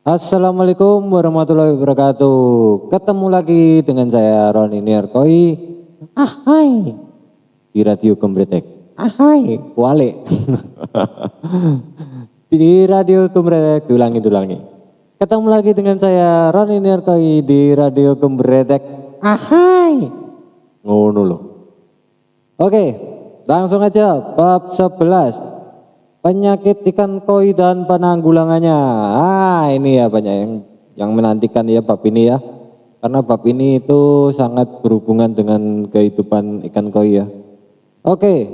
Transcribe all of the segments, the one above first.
Assalamualaikum warahmatullahi wabarakatuh. Ketemu lagi dengan saya Roni Nierkoi. Hai di Radio Gembretek. Hai wale. Di Radio Gembretek diulangi. Ketemu lagi dengan saya Roni Nierkoi di Radio Gembretek. Hai. Ngono loh. Oke, langsung aja bab 11. Penyakit ikan koi dan penanggulangannya. Ini ya banyak yang menantikan ya bab ini ya. Karena bab ini itu sangat berhubungan dengan kehidupan ikan koi ya. Oke.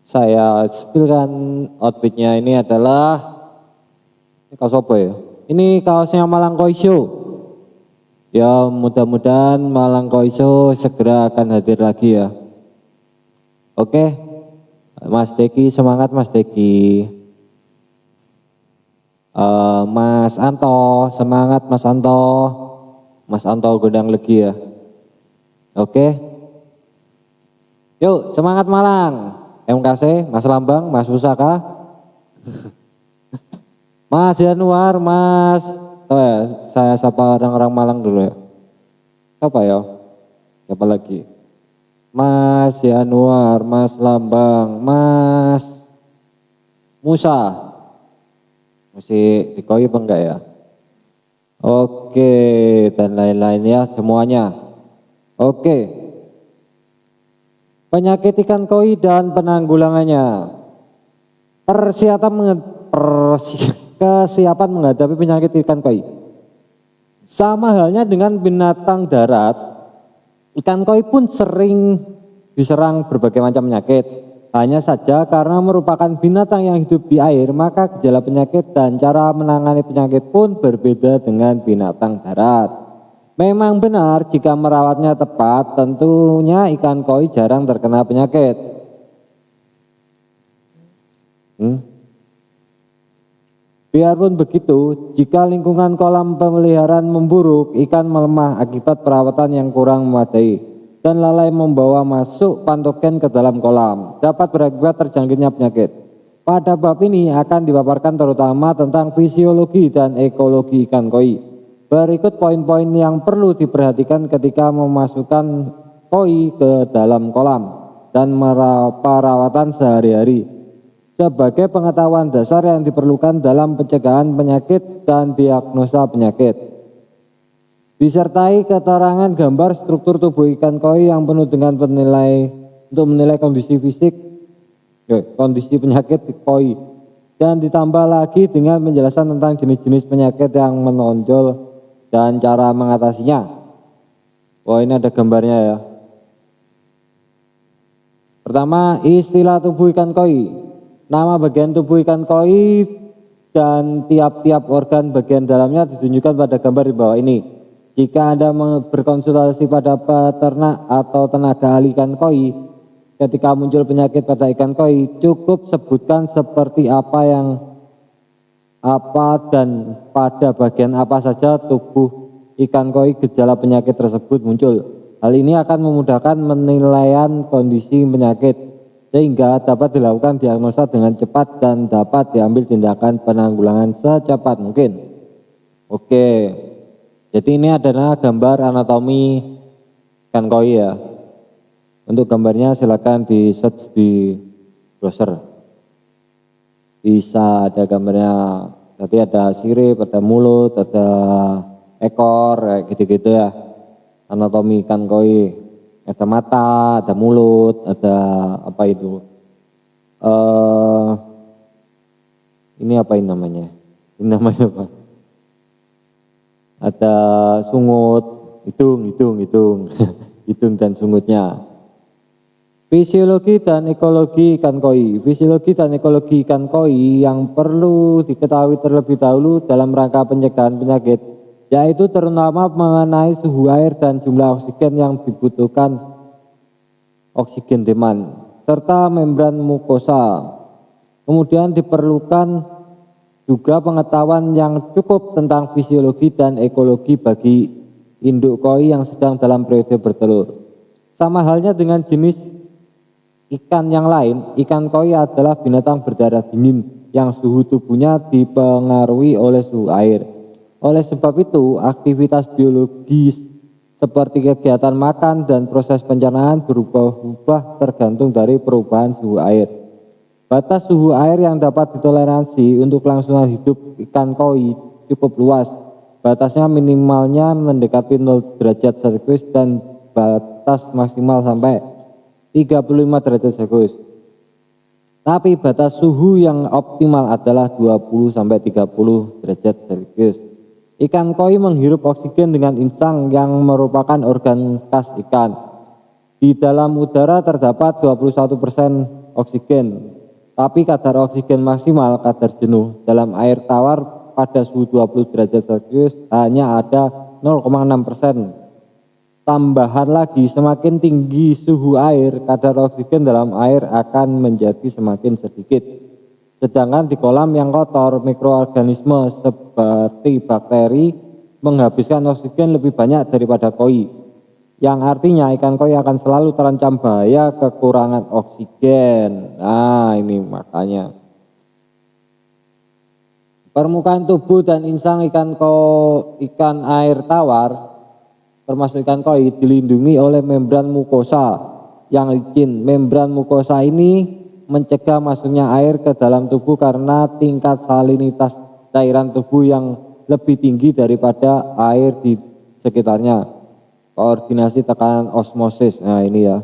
Saya spillkan outfitnya ini adalah ini kaos apa ya? Ini kaosnya Malang Koi Show. Ya mudah-mudahan Malang Koi Show segera akan hadir lagi ya. Oke. Mas Deki, semangat Mas Deki. Mas Anto, semangat Mas Anto. Mas Anto Gondang Legi ya. Oke. Yuk semangat Malang. MKC, Mas Lambang, Mas Pusaka. Mas Januar, Mas. Saya sapa orang-orang Malang dulu ya. Siapa ya? Siapa lagi? Mas Januar, Mas Lambang, Mas Musa. Masih di koi apa enggak ya? Oke, dan lain-lain ya semuanya. Oke. Penyakit ikan koi dan penanggulangannya. Kesiapan menghadapi penyakit ikan koi. Sama halnya dengan binatang darat. Ikan koi pun sering diserang berbagai macam penyakit. Hanya saja karena merupakan binatang yang hidup di air, maka gejala penyakit dan cara menangani penyakit pun berbeda dengan binatang darat. Memang benar jika merawatnya tepat, tentunya ikan koi jarang terkena penyakit. Biarpun begitu, jika lingkungan kolam pemeliharaan memburuk, ikan melemah akibat perawatan yang kurang memadai dan lalai membawa masuk patogen ke dalam kolam, dapat berakibat terjangkitnya penyakit. Pada bab ini akan dipaparkan terutama tentang fisiologi dan ekologi ikan koi. Berikut poin-poin yang perlu diperhatikan ketika memasukkan koi ke dalam kolam dan perawatan sehari-hari. Sebagai pengetahuan dasar yang diperlukan dalam pencegahan penyakit dan diagnosa penyakit. Disertai keterangan gambar struktur tubuh ikan koi yang penuh dengan untuk menilai kondisi fisik, kondisi penyakit koi. Dan ditambah lagi dengan penjelasan tentang jenis-jenis penyakit yang menonjol dan cara mengatasinya. Wah, ini ada gambarnya ya. Pertama, istilah tubuh ikan koi. Nama bagian tubuh ikan koi dan tiap-tiap organ bagian dalamnya ditunjukkan pada gambar di bawah ini. Jika Anda berkonsultasi pada peternak atau tenaga ahli ikan koi, ketika muncul penyakit pada ikan koi, cukup sebutkan seperti apa dan pada bagian apa saja tubuh ikan koi gejala penyakit tersebut muncul. Hal ini akan memudahkan penilaian kondisi penyakit, sehingga dapat dilakukan diagnosa dengan cepat dan dapat diambil tindakan penanggulangan secepat mungkin. Oke, jadi ini adalah gambar anatomi ikan koi ya. Untuk gambarnya silakan di search di browser. Bisa ada gambarnya, tadi ada sirip, ada mulut, ada ekor, kayak gitu-gitu ya. Anatomi ikan koi. Ada mata, ada mulut, ada apa itu? Ini apa ini namanya? Ini namanya apa? Ada sungut, hidung, hidung dan sungutnya. Fisiologi dan ekologi ikan koi. Fisiologi dan ekologi ikan koi yang perlu diketahui terlebih dahulu dalam rangka pencegahan penyakit, yaitu terutama mengenai suhu air dan jumlah oksigen yang dibutuhkan, oksigen demand, serta membran mukosa. Kemudian diperlukan juga pengetahuan yang cukup tentang fisiologi dan ekologi bagi induk koi yang sedang dalam periode bertelur. Sama halnya dengan jenis ikan yang lain, ikan koi adalah binatang berdarah dingin yang suhu tubuhnya dipengaruhi oleh suhu air. Oleh sebab itu, aktivitas biologis seperti kegiatan makan dan proses pencernaan berubah-ubah tergantung dari perubahan suhu air. Batas suhu air yang dapat ditoleransi untuk kelangsungan hidup ikan koi cukup luas. Batasnya minimalnya mendekati 0 derajat Celcius dan batas maksimal sampai 35 derajat Celcius. Tapi batas suhu yang optimal adalah 20 sampai 30 derajat Celcius. Ikan koi menghirup oksigen dengan insang yang merupakan organ khas ikan. Di dalam udara terdapat 21% oksigen. Tapi kadar oksigen maksimal, kadar jenuh dalam air tawar pada suhu 20 derajat Celcius hanya ada 0,6%. Tambahan lagi, semakin tinggi suhu air, kadar oksigen dalam air akan menjadi semakin sedikit. Sedangkan di kolam yang kotor, mikroorganisme seperti bakteri menghabiskan oksigen lebih banyak daripada koi. Yang artinya ikan koi akan selalu terancam bahaya kekurangan oksigen. Nah, ini makanya. Permukaan tubuh dan insang ikan air tawar, termasuk ikan koi, dilindungi oleh membran mukosa yang licin. Membran mukosa ini mencegah masuknya air ke dalam tubuh karena tingkat salinitas cairan tubuh yang lebih tinggi daripada air di sekitarnya. Koordinasi tekanan osmosis, nah ini ya.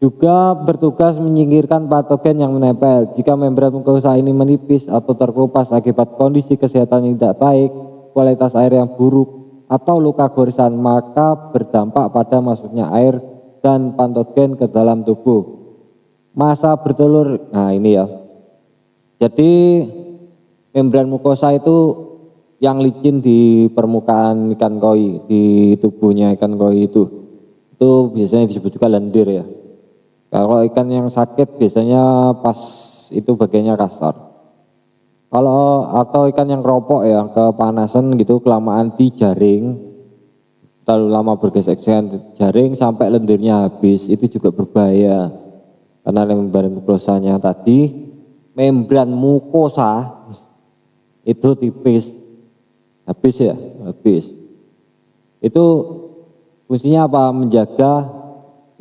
Juga bertugas menyingkirkan patogen yang menempel. Jika membran mukosa ini menipis atau terkelupas akibat kondisi kesehatan yang tidak baik, kualitas air yang buruk, atau luka gorisan, maka berdampak pada masuknya air dan patogen ke dalam tubuh. Masa bertelur, nah ini ya. Jadi membran mukosa itu yang licin di permukaan ikan koi, di tubuhnya ikan koi itu biasanya disebut juga lendir ya. Kalau ikan yang sakit biasanya pas itu bagiannya kasar. Kalau atau ikan yang keropok ya, kepanasan gitu, kelamaan di jaring, terlalu lama bergesek-gesek jaring sampai lendirnya habis, itu juga berbahaya. Karena membran mukosanya tadi, membran mukosa itu tipis. Habis ya, habis. Itu fungsinya apa?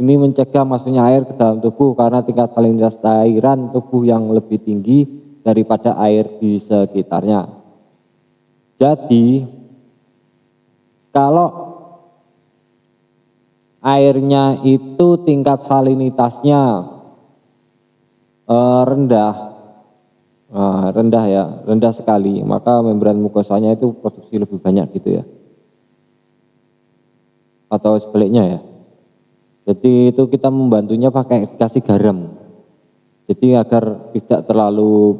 Mencegah masuknya air ke dalam tubuh karena tingkat salinitas cairan tubuh yang lebih tinggi daripada air di sekitarnya. Jadi, kalau airnya itu tingkat salinitasnya rendah sekali, maka membran mukosanya itu produksi lebih banyak gitu ya. Atau sebaliknya ya. Jadi itu kita membantunya pakai kasih garam. Jadi agar tidak terlalu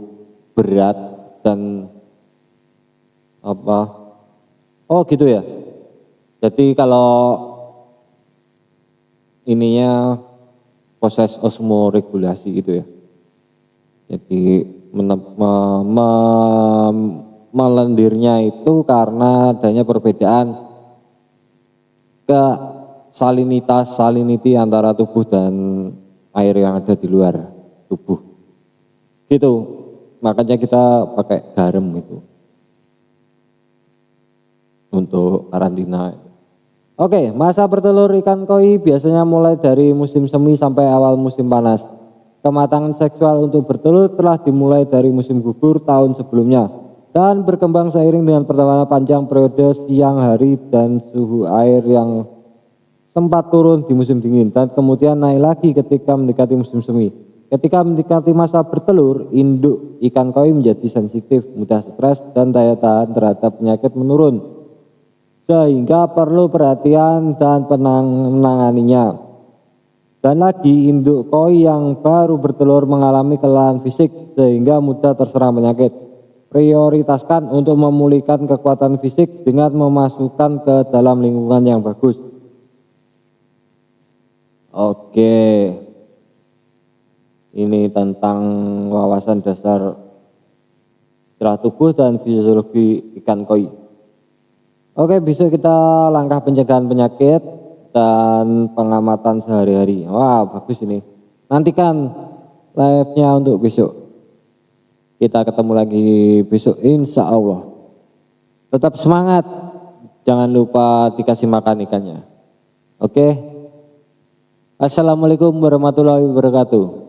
berat dan apa? Oh gitu ya. Jadi kalau ininya proses osmoregulasi gitu ya. Jadi melendirnya itu karena adanya perbedaan ke salinity antara tubuh dan air yang ada di luar tubuh. Gitu. Makanya kita pakai garam itu untuk karantina. Oke, masa bertelur ikan koi biasanya mulai dari musim semi sampai awal musim panas. Kematangan seksual untuk bertelur telah dimulai dari musim gugur tahun sebelumnya dan berkembang seiring dengan pertambahan panjang periode siang hari dan suhu air yang sempat turun di musim dingin dan kemudian naik lagi ketika mendekati musim semi. Ketika mendekati masa bertelur, induk ikan koi menjadi sensitif, mudah stres dan daya tahan terhadap penyakit menurun sehingga perlu perhatian dan penanganinya. Dan lagi induk koi yang baru bertelur mengalami kelelahan fisik sehingga mudah terserang penyakit. Prioritaskan untuk memulihkan kekuatan fisik dengan memasukkan ke dalam lingkungan yang bagus. Oke. Ini tentang wawasan dasar sejarah tubuh dan fisiologi ikan koi. Oke, besok kita langkah pencegahan penyakit dan pengamatan sehari-hari. Wah, bagus ini. Nantikan live-nya untuk besok. Kita ketemu lagi besok insya Allah. Tetap semangat. Jangan lupa dikasih makan ikannya. Oke. Assalamualaikum warahmatullahi wabarakatuh.